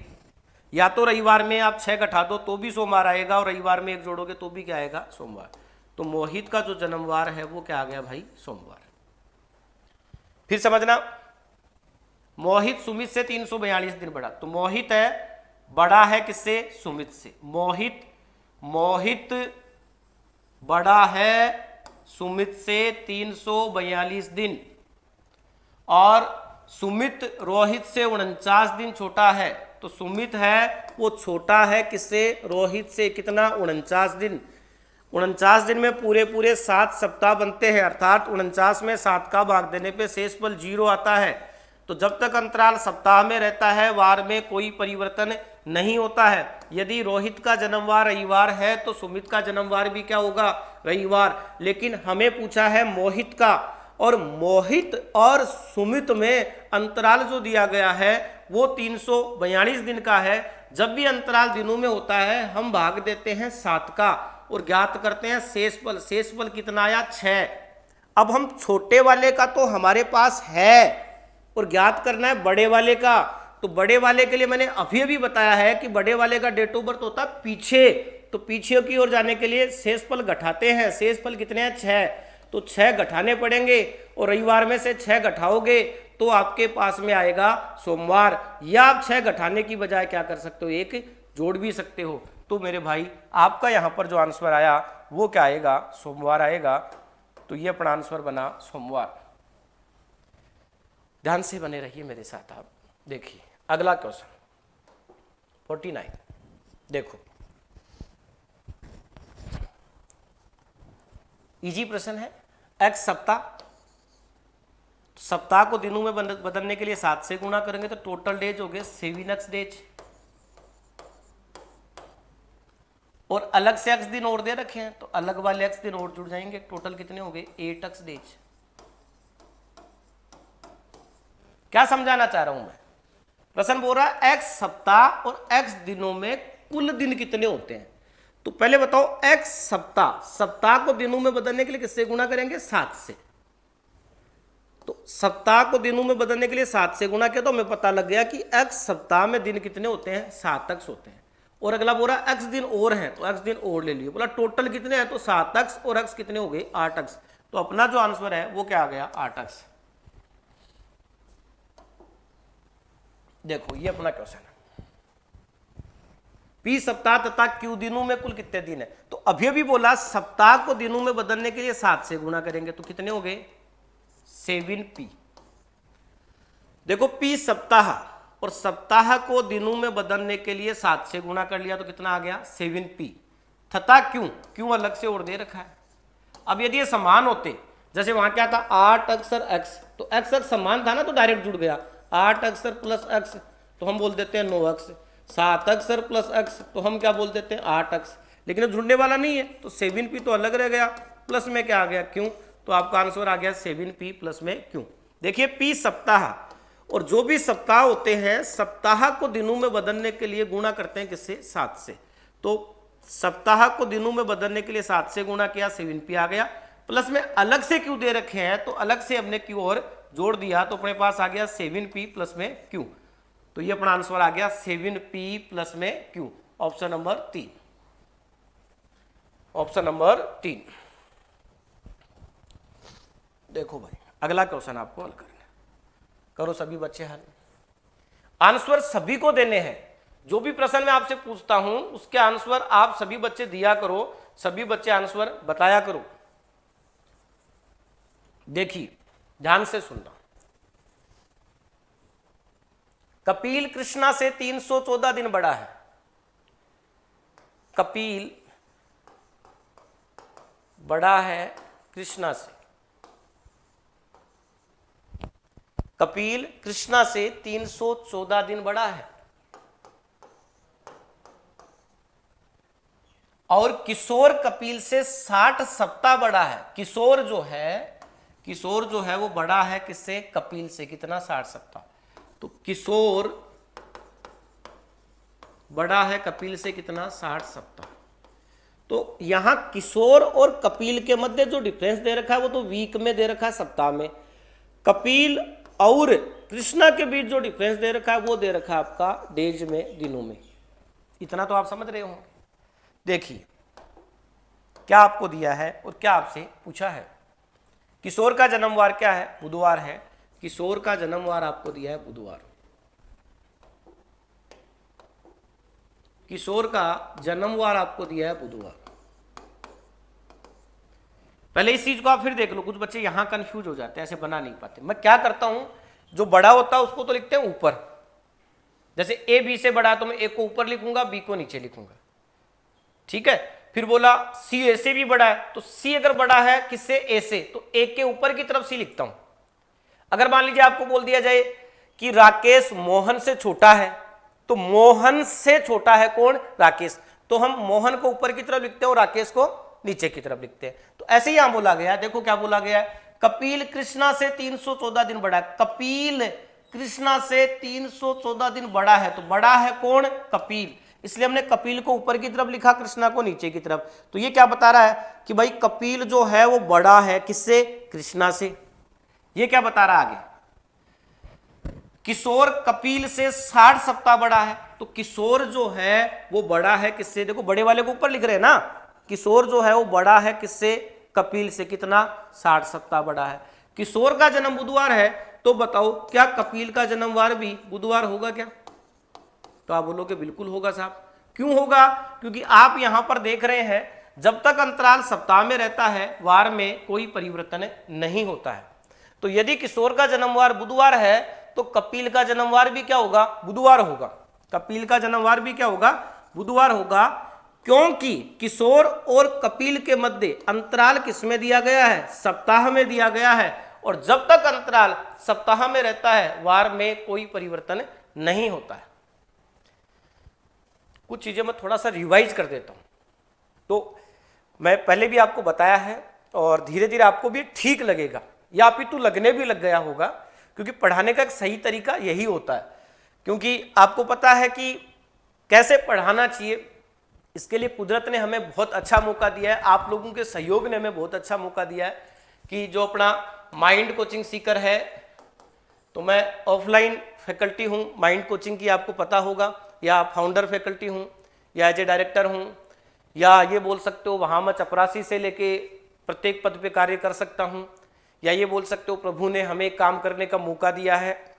या तो रविवार में आप 6 घटा दो तो भी सोमवार आएगा, और रविवार में 1 जोड़ोगे तो भी क्या आएगा, सोमवार। तो मोहित का जो जन्मवार है वो क्या आ गया भाई, सोमवार। फिर समझना, मोहित सुमित से 342 दिन बड़ा। तो मोहित है बड़ा है किससे, सुमित से। मोहित बड़ा है सुमित से 342 दिन। और सुमित रोहित से 49 दिन छोटा है। तो सुमित है वो छोटा है किससे, रोहित से। कितना, 49 दिन। 49 दिन में पूरे पूरे 7 सप्ताह बनते हैं, अर्थात 49 में 7 का भाग देने पे शेषफल 0 आता है। तो जब तक अंतराल सप्ताह में रहता है वार में कोई परिवर्तन नहीं होता है। यदि रोहित का जन्मवार रविवार है तो सुमित का जन्मवार भी क्या होगा, रविवार। लेकिन हमें पूछा है मोहित का, और मोहित और सुमित में अंतराल जो दिया गया है वो 342 दिन का है। जब भी अंतराल दिनों में होता है हम भाग देते हैं 7 का और ज्ञात करते हैं शेषफल। शेषफल कितना आया 6। अब हम छोटे वाले का तो हमारे पास है और ज्ञात करना है बड़े वाले का। तो बड़े वाले के लिए मैंने अभी अभी बताया है कि बड़े वाले का डेट ऑफ बर्थ होता है पीछे, तो पीछे की ओर जाने के लिए शेषफल घटाते हैं। शेषफल कितने हैं 6, तो 6 घटाने पड़ेंगे और रविवार में से 6 घटाओगे तो आपके पास में आएगा सोमवार। या आप 6 घटाने की बजाय क्या कर सकते हो, एक जोड़ भी सकते हो। तो मेरे भाई आपका यहाँ पर जो आंसर आया वो क्या आएगा, सोमवार आएगा। तो ये अपना आंसर बना सोमवार। ध्यान से बने रहिए मेरे साथ आप। देखिए अगला क्वेश्चन 49, देखो इजी प्रश्न है। एक्स सप्ताह को दिनों में बदलने के लिए 7 से गुणा करेंगे तो टोटल डेज हो गए 7x डेज, और अलग से x दिन और दे रखे हैं तो अलग वाले x दिन और जुड़ जाएंगे। टोटल कितने हो गए 8x डेज। क्या समझाना चाह रहा हूं मैं, प्रश्न बोल रहा है x सप्ताह और x दिनों में कुल दिन कितने होते हैं। तो पहले बताओ x सप्ताह को दिनों में बदलने के लिए किससे गुणा करेंगे 7 से। तो सप्ताह को दिनों में बदलने के लिए 7 से गुणा किया तो हमें पता लग गया कि x सप्ताह में दिन कितने होते हैं 7x होते हैं। और अगला बोला x दिन और हैं तो x दिन और ले लिए। बोला टोटल कितने हैं तो 7x और x कितने हो गए 8x। तो अपना जो आंसर है वो क्या आ गया 8x। देखो ये अपना क्वेश्चन है। P सप्ताह तथा Q दिनों में कुल कितने दिन है। तो अभी भी बोला सप्ताह को दिनों में बदलने के लिए 7 से गुणा करेंगे तो कितने हो गए 7P। देखो P सप्ताह और सप्ताह को दिनों में बदलने के लिए 7 से गुणा कर लिया तो कितना आ गया 7P तथा Q अलग से और दे रखा है। अब यदि ये समान होते, जैसे वहां क्या था 8 अक्षर x, तो x समान था ना तो डायरेक्ट जुड़ गया। 8 अक्षर प्लस x तो हम बोल देते हैं 9x। 7 अक्षर प्लस x तो हम क्या बोल देते हैं 8x। लेकिन अब जुड़ने वाला नहीं है तो 7P तो अलग रह गया, प्लस में क्या आ गया Q। तो आपका आंसर आ गया 7P प्लस में Q। देखिए P सप्ताह, और जो भी सप्ताह होते हैं सप्ताह को दिनों में बदलने के लिए गुणा करते हैं किससे 7 से। तो सप्ताह को दिनों में बदलने के लिए 7 से गुणा किया 7P आ गया, प्लस में अलग से Q दे रखे हैं तो अलग से हमने Q और जोड़ दिया तो अपने पास आ गया 7P प्लस में Q। तो ये अपना आंसर आ गया 7P प्लस में Q। Option number 3, option number 3। देखो भाई अगला क्वेश्चन आपको हल करना, करो सभी बच्चे हल। आंसर सभी को देने हैं। जो भी प्रश्न मैं आपसे पूछता हूं उसके आंसर आप सभी बच्चे दिया करो, सभी बच्चे आंसर बताया करो। देखिए ध्यान से सुनना। कपिल कृष्णा से 314 दिन बड़ा है। कपिल बड़ा है कृष्णा से। कपिल कृष्णा से 314 दिन बड़ा है और किशोर कपिल से 60 सप्ताह बड़ा है। किशोर जो है वो बड़ा है किससे कपिल से, कितना 60 सप्ताह। तो किशोर बड़ा है कपिल से कितना 60 सप्ताह। तो यहां किशोर और कपिल के मध्य जो डिफरेंस दे रखा है वो तो वीक में दे रखा है, सप्ताह में। कपिल और कृष्णा के बीच जो डिफरेंस दे रखा है वो दे रखा है आपका डेज में, दिनों में। इतना तो आप समझ रहे होंगे। देखिए क्या आपको दिया है और क्या आपसे पूछा है। किशोर का जन्मवार क्या है, बुधवार है। किशोर का जन्मवार आपको दिया है बुधवार। किशोर का जन्मवार आपको दिया है बुधवार। पहले इस चीज को आप फिर देख लो, कुछ बच्चे यहां कंफ्यूज हो जाते हैं, ऐसे बना नहीं पाते। मैं क्या करता हूं, जो बड़ा होता है उसको तो लिखते हैं ऊपर, जैसे ए बी से बड़ा तो मैं ए को ऊपर लिखूंगा बी को नीचे लिखूंगा, ठीक है। फिर बोला सी ए से भी बड़ा है तो सी अगर बड़ा है किससे ए से तो ए के ऊपर की तरफ सी लिखता हूं। अगर मान लीजिए आपको बोल दिया जाए कि राकेश मोहन से छोटा है तो मोहन से छोटा है कौन, राकेश, तो हम मोहन को ऊपर की तरफ लिखते हैं और राकेश को नीचे की तरफ लिखते हैं। तो ऐसे ही यहां बोला गया, देखो क्या बोला गया है कपिल कृष्णा से 314 दिन बड़ा है, कपिल कृष्णा से 314 दिन बड़ा है, तो बड़ा है कौन? कपिल, इसलिए हमने कपिल को ऊपर की तरफ लिखा, कृष्णा को नीचे की तरफ। तो ये क्या बता रहा है कि भाई कपिल जो है वो बड़ा है किससे? कृष्णा से। ये क्या बता रहा है आगे? किशोर कपिल से 60 सप्ताह बड़ा है, तो किशोर जो है वो बड़ा है किससे? देखो बड़े वाले को ऊपर लिख रहे हैं ना, किशोर जो है वो बड़ा है किससे? कपिल से। कितना? 60 सप्ताह बड़ा है। किशोर का जन्म बुधवार है, तो बताओ क्या कपिल का जन्मवार भी बुधवार होगा क्या? तो आप बोलोगे बिल्कुल होगा साहब। क्यों होगा? क्योंकि आप यहां पर देख रहे हैं जब तक अंतराल सप्ताह में रहता है वार में कोई परिवर्तन नहीं होता है। तो यदि किशोर का जन्मवार बुधवार है तो कपिल का जन्मवार भी क्या होगा? बुधवार होगा। कपिल का जन्मवार भी क्या होगा? बुधवार होगा, क्योंकि किशोर और कपिल के मध्य अंतराल किसमें दिया गया है? सप्ताह में दिया गया है। और जब तक अंतराल सप्ताह में रहता है वार में कोई परिवर्तन नहीं होता है। कुछ चीजें मैं थोड़ा सा रिवाइज कर देता हूं। तो मैं पहले भी आपको बताया है और धीरे धीरे आपको भी ठीक लगेगा, या अपितु लगने भी लग गया होगा, क्योंकि पढ़ाने का एक सही तरीका यही होता है। क्योंकि आपको पता है कि कैसे पढ़ाना चाहिए, इसके लिए कुदरत ने हमें बहुत अच्छा मौका दिया है, आप लोगों के सहयोग ने हमें बहुत अच्छा मौका दिया है कि जो अपना माइंड कोचिंग सीकर है, तो मैं ऑफलाइन फैकल्टी हूँ माइंड कोचिंग की, आपको पता होगा, या फाउंडर फैकल्टी हूँ, या एज ए डायरेक्टर हूँ, या ये बोल सकते हो वहाँ मैं चपरासी से लेके प्रत्येक पद पे कार्य कर सकता हूँ, या ये बोल सकते हो प्रभु ने हमें काम करने का मौका दिया है।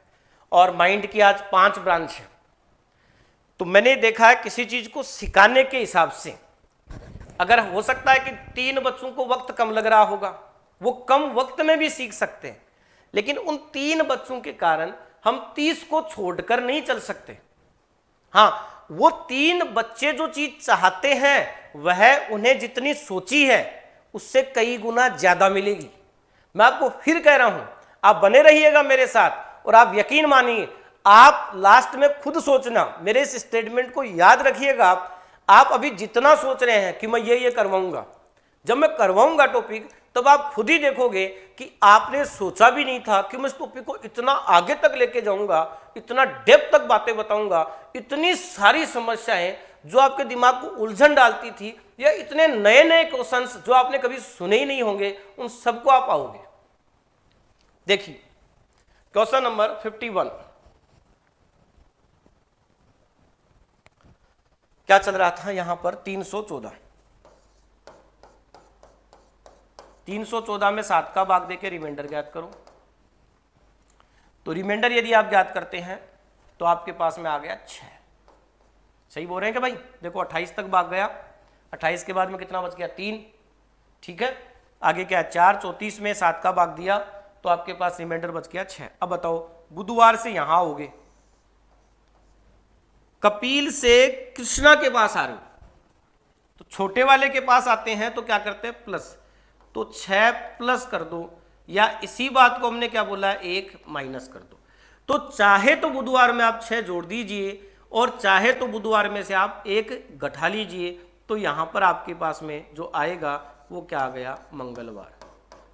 और माइंड की आज 5 ब्रांच है। तो मैंने देखा है किसी चीज को सिखाने के हिसाब से, अगर हो सकता है कि 3 बच्चों को वक्त कम लग रहा होगा, वो कम वक्त में भी सीख सकते हैं, लेकिन उन 3 बच्चों के कारण हम 30 को छोड़कर नहीं चल सकते। हाँ, वो 3 बच्चे जो चीज चाहते हैं वह उन्हें जितनी सोची है उससे कई गुना ज्यादा मिलेगी। मैं आपको फिर कह रहा हूं, आप बने रहिएगा मेरे साथ और आप यकीन मानिए, आप लास्ट में खुद सोचना, मेरे इस स्टेटमेंट को याद रखिएगा। आप अभी जितना सोच रहे हैं कि मैं ये करवाऊंगा, जब मैं करवाऊंगा टॉपिक, तब आप खुद ही देखोगे कि आपने सोचा भी नहीं था कि मैं इस टॉपिक को इतना आगे तक लेके जाऊंगा, इतना डेप्थ तक बातें बताऊंगा, इतनी सारी समस्याएं जो आपके दिमाग को उलझन डालती थी, या इतने नए नए क्वेश्चंस जो आपने कभी सुने ही नहीं होंगे, उन सबको आप आओगे। देखिए क्वेश्चन नंबर 51 क्या चल रहा था यहां पर? 314 में 7 का भाग देके रिमाइंडर ज्ञात करो। तो रिमाइंडर यदि आप ज्ञात करते हैं तो आपके पास में आ गया 6। सही बोल रहे हैं कि भाई? देखो 28 तक भाग गया, 28 के बाद में कितना बच गया? 3। ठीक है, आगे क्या है? 4। 34 में 7 का भाग दिया तो आपके पास रिमाइंडर बच गया 6। अब बताओ, बुधवार से यहां आओगे, कपिल से कृष्णा के पास आ रहे हो, तो छोटे वाले के पास आते हैं तो क्या करते हैं? प्लस। तो 6 प्लस कर दो, या इसी बात को हमने क्या बोला है? 1 माइनस कर दो। तो चाहे तो बुधवार में आप 6 जोड़ दीजिए और चाहे तो बुधवार में से आप 1 घटा लीजिए, तो यहां पर आपके पास में जो आएगा वो क्या आ गया? मंगलवार।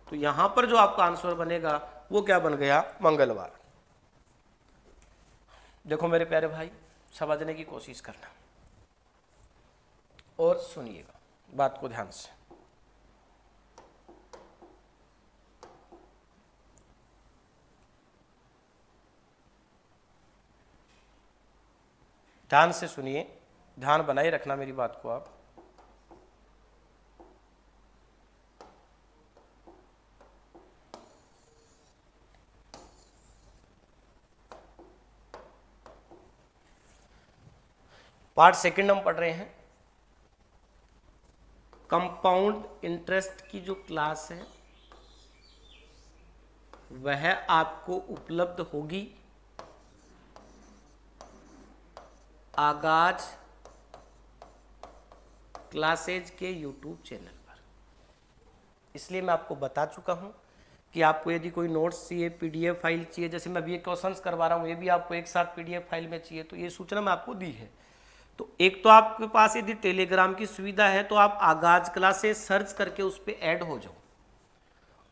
तो यहां पर जो आपका आंसर बनेगा वो क्या बन गया? मंगलवार। देखो मेरे प्यारे भाई, समझने की कोशिश करना और सुनिएगा बात को ध्यान से। ध्यान से सुनिए, ध्यान बनाए रखना मेरी बात को आप। पार्ट सेकंड हम पढ़ रहे हैं। कंपाउंड इंटरेस्ट की जो क्लास है वह आपको उपलब्ध होगी आगाज क्लासेज के यूट्यूब चैनल पर। इसलिए मैं आपको बता चुका हूं कि आपको यदि कोई नोट्स चाहिए, पीडीएफ फाइल चाहिए, जैसे मैं अभी ये क्वेश्चंस करवा रहा हूं, ये भी आपको एक साथ पीडीएफ फाइल में चाहिए, तो ये सूचना मैं आपको दी है। तो एक तो आपके पास यदि टेलीग्राम की सुविधा है तो आप आगाज क्लासेस सर्च करके उस पर ऐड हो जाओ,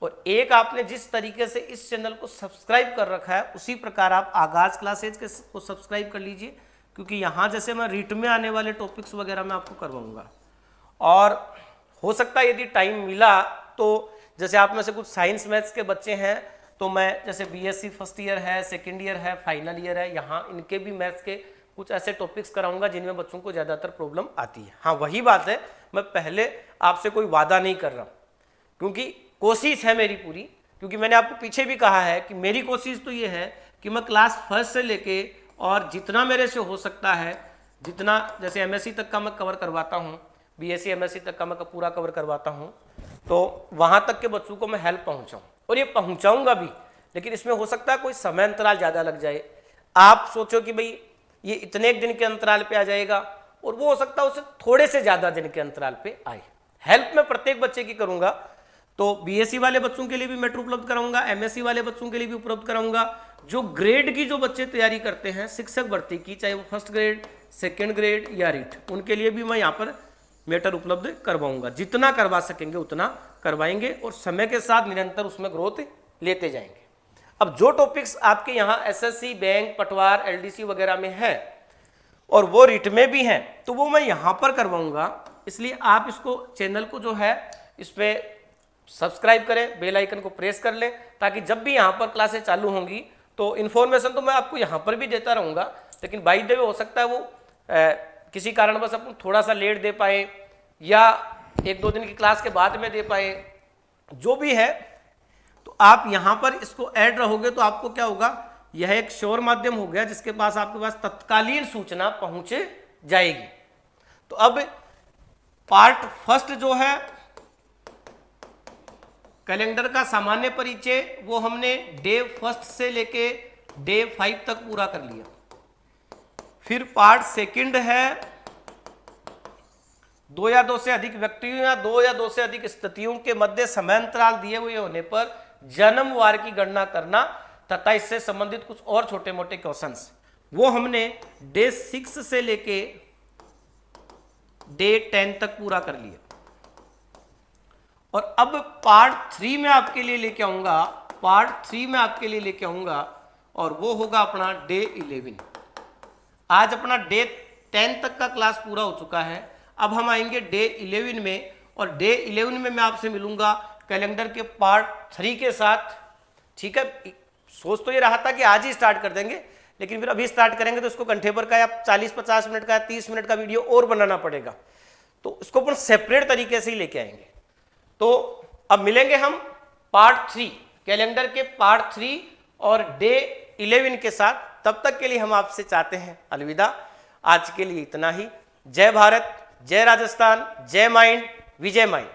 और एक आपने जिस तरीके से इस चैनल को सब्सक्राइब कर रखा है उसी प्रकार आप आगाज क्लासेज को सब्सक्राइब कर लीजिए, क्योंकि यहाँ जैसे मैं रिट में आने वाले टॉपिक्स वगैरह मैं आपको करवाऊंगा। और हो सकता है यदि टाइम मिला तो जैसे आप में से कुछ साइंस मैथ्स के बच्चे हैं तो मैं जैसे बीएससी फर्स्ट ईयर है, सेकेंड ईयर है, फाइनल ईयर है, यहाँ इनके भी मैथ्स के कुछ ऐसे टॉपिक्स कराऊंगा जिनमें बच्चों को ज़्यादातर प्रॉब्लम आती है। हाँ वही बात है, मैं पहले आपसे कोई वादा नहीं कर रहा, क्योंकि कोशिश है मेरी पूरी, क्योंकि मैंने आपको पीछे भी कहा है कि मेरी कोशिश तो ये है कि मैं क्लास फर्स्ट से लेके और जितना मेरे से हो सकता है, जितना जैसे एमएससी तक का मैं कवर करवाता हूँ, बीएससी एमएससी तक का मैं पूरा कवर करवाता हूँ, तो वहाँ तक के बच्चों को मैं हेल्प पहुँचाऊँ और ये पहुँचाऊँगा भी। लेकिन इसमें हो सकता है कोई समय अंतराल ज़्यादा लग जाए। आप सोचो कि भाई ये इतने दिन के अंतराल पे आ जाएगा, और वो हो सकता है उससे थोड़े से ज़्यादा दिन के अंतराल पे आए। हेल्प मैं प्रत्येक बच्चे की करूँगा, तो बीएससी वाले बच्चों के लिए भी मैटर उपलब्ध कराऊंगा, एमएससी वाले बच्चों के लिए भी उपलब्ध कराऊंगा। जो ग्रेड की जो बच्चे तैयारी करते हैं शिक्षक भर्ती की, चाहे वो फर्स्ट ग्रेड, सेकंड ग्रेड या रिट, उनके लिए भी मैं यहाँ पर मैटर उपलब्ध करवाऊंगा। जितना करवा सकेंगे उतना करवाएंगे और समय के साथ निरंतर उसमें ग्रोथ लेते जाएंगे। अब जो टॉपिक्स आपके यहाँ एसएससी, बैंक, पटवार, एलडीसी वगैरह में है और वो रिट में भी हैं, तो वो मैं यहाँ पर करवाऊंगा। इसलिए आप इसको चैनल को जो है इस पर सब्सक्राइब करें, बेल आइकन को प्रेस कर लें, ताकि जब भी यहाँ पर क्लासेस चालू होंगी तो इन्फॉर्मेशन तो मैं आपको यहाँ पर भी देता रहूँगा, लेकिन बाई द वे हो सकता है वो किसी कारणवश अपन थोड़ा सा लेट दे पाए या 1-2 दिन की क्लास के बाद में दे पाए, जो भी है। तो आप यहाँ पर इसको ऐड रहोगे तो आपको क्या होगा, यह एक श्योर माध्यम हो गया जिसके पास आपके पास तत्कालीन सूचना पहुँच जाएगी। तो अब पार्ट फर्स्ट जो है कैलेंडर का सामान्य परिचय, वो हमने डे फर्स्ट से लेके डे 5 तक पूरा कर लिया। फिर पार्ट सेकंड है 2 या 2 से अधिक व्यक्तियों या 2 या 2 से अधिक स्थितियों के मध्य समय अंतराल दिए हुए होने पर जन्म वार की गणना करना तथा इससे संबंधित कुछ और छोटे मोटे क्वेश्चंस, वो हमने डे 6 से लेके डे 10 तक पूरा कर लिया। और अब पार्ट 3 में आपके लिए लेके आऊंगा, पार्ट 3 में आपके लिए लेके आऊंगा और वो होगा अपना डे 11। आज अपना डे 10 तक का क्लास पूरा हो चुका है, अब हम आएंगे डे 11 में, और डे 11 में मैं आपसे मिलूंगा कैलेंडर के पार्ट 3 के साथ। ठीक है, सोच तो ये रहा था कि आज ही स्टार्ट कर देंगे, लेकिन फिर अभी स्टार्ट करेंगे तो इसको घंटे भर का या 40-50 मिनट का या 30 मिनट का वीडियो और बनाना पड़ेगा, तो इसको अपन सेपरेट तरीके से ही लेके आएंगे। तो अब मिलेंगे हम पार्ट 3, कैलेंडर के पार्ट 3 और डे 11 के साथ। तब तक के लिए हम आपसे चाहते हैं अलविदा। आज के लिए इतना ही। जय भारत, जय राजस्थान, जय माइंड, विजय माइंड।